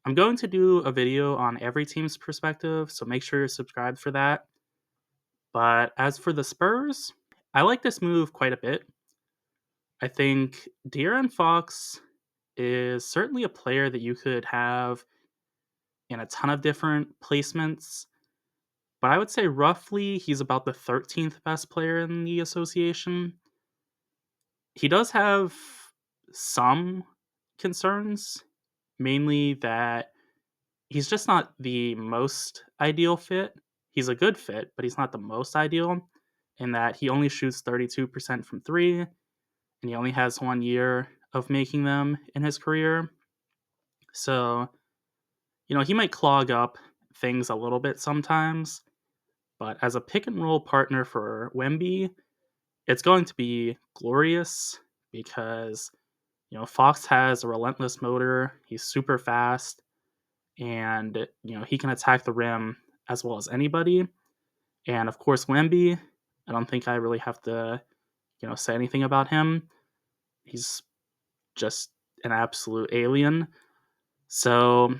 I'm going to do a video on every team's perspective, so make sure you're subscribed for that. But as for the Spurs, I like this move quite a bit. I think De'Aaron Fox is certainly a player that you could have in a ton of different placements, but I would say roughly he's about the 13th best player in the association. He does have some concerns, mainly that he's just not the most ideal fit. He's a good fit, but he's not the most ideal in that he only shoots 32% from three, and he only has 1 year of making them in his career. So, he might clog up things a little bit sometimes, but as a pick and roll partner for Wemby, it's going to be glorious because, Fox has a relentless motor. He's super fast and, he can attack the rim as well as anybody. And of course, Wemby, I don't think I really have to, say anything about him. He's just an absolute alien. So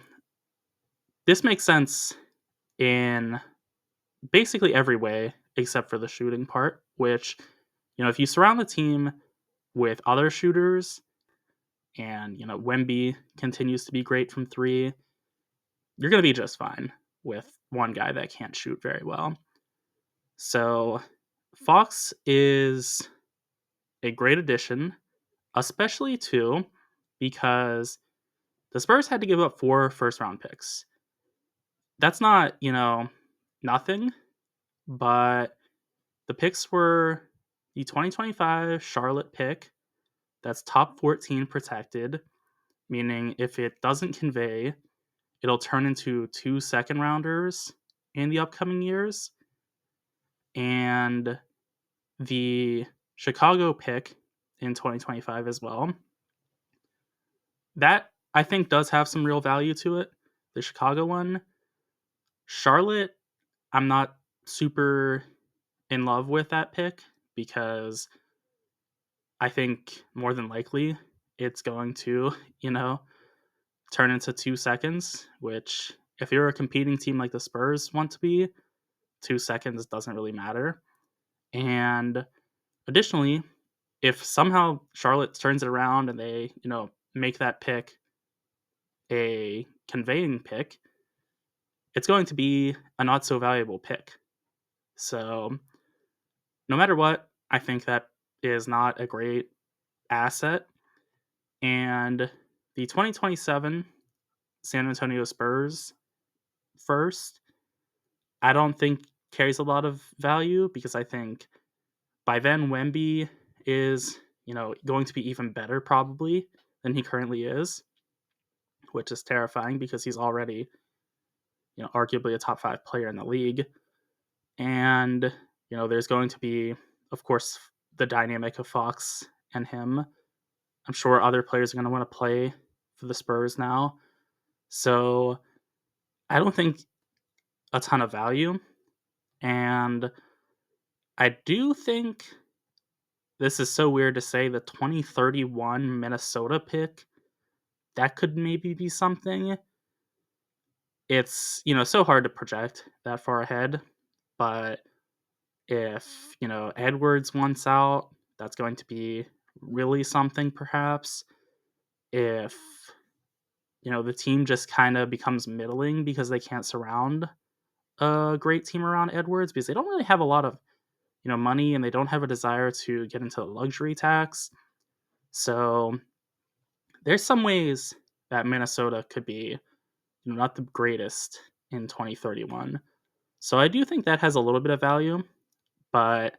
this makes sense in basically every way except for the shooting part, which, if you surround the team with other shooters and, Wemby continues to be great from three, you're going to be just fine with one guy that can't shoot very well. So Fox is a great addition, especially too because the Spurs had to give up 4 first round picks. That's not, nothing, but the picks were the 2025 Charlotte pick that's top 14 protected, meaning if it doesn't convey, it'll turn into 2 second rounders in the upcoming years. And the Chicago pick in 2025 as well. That I think does have some real value to it. The Chicago one. Charlotte, I'm not super in love with that pick because I think more than likely it's going to, turn into 2 seconds, which if you're a competing team like the Spurs want to be, 2 seconds doesn't really matter. And additionally, if somehow Charlotte turns it around and they, make that pick a conveying pick, it's going to be a not so valuable pick. So, no matter what, I think that is not a great asset. And the 2027 San Antonio Spurs first, I don't think carries a lot of value because I think by then Wemby is, going to be even better probably than he currently is, which is terrifying because he's already, arguably a top 5 player in the league. And, there's going to be, of course, the dynamic of Fox and him. I'm sure other players are going to want to play for the Spurs now. So I don't think a ton of value. And I do think this is so weird to say the 2031 Minnesota pick, that could maybe be something. It's, so hard to project that far ahead. But if, Edwards wants out, that's going to be really something perhaps. If, the team just kind of becomes middling because they can't surround a great team around Edwards because they don't really have a lot of, money and they don't have a desire to get into the luxury tax. So there's some ways that Minnesota could be, not the greatest in 2031. So I do think that has a little bit of value, but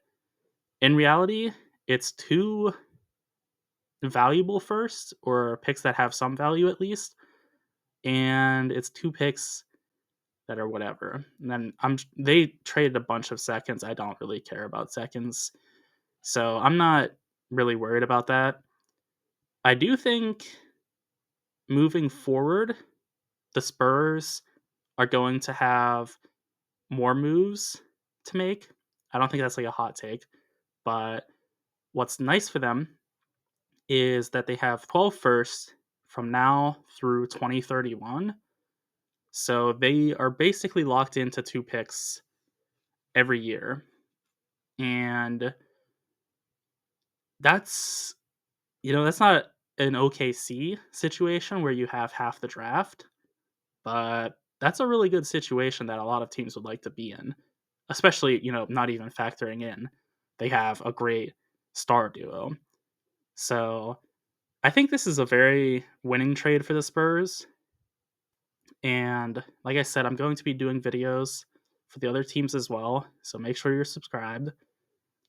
in reality, it's too valuable first, or picks that have some value at least, and it's 2 picks that are whatever. And then they traded a bunch of seconds. I don't really care about seconds, so I'm not really worried about that. I do think moving forward, the Spurs are going to have more moves to make. I don't think that's like a hot take, but what's nice for them is that they have 12 firsts from now through 2031. So they are basically locked into 2 picks every year. And that's, that's not an OKC situation where you have half the draft, but that's a really good situation that a lot of teams would like to be in, especially, not even factoring in they have a great star duo. So I think this is a very winning trade for the Spurs. And like I said, I'm going to be doing videos for the other teams as well. So make sure you're subscribed.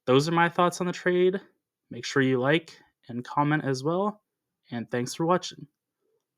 Those are my thoughts on the trade. Make sure you like and comment as well. And thanks for watching.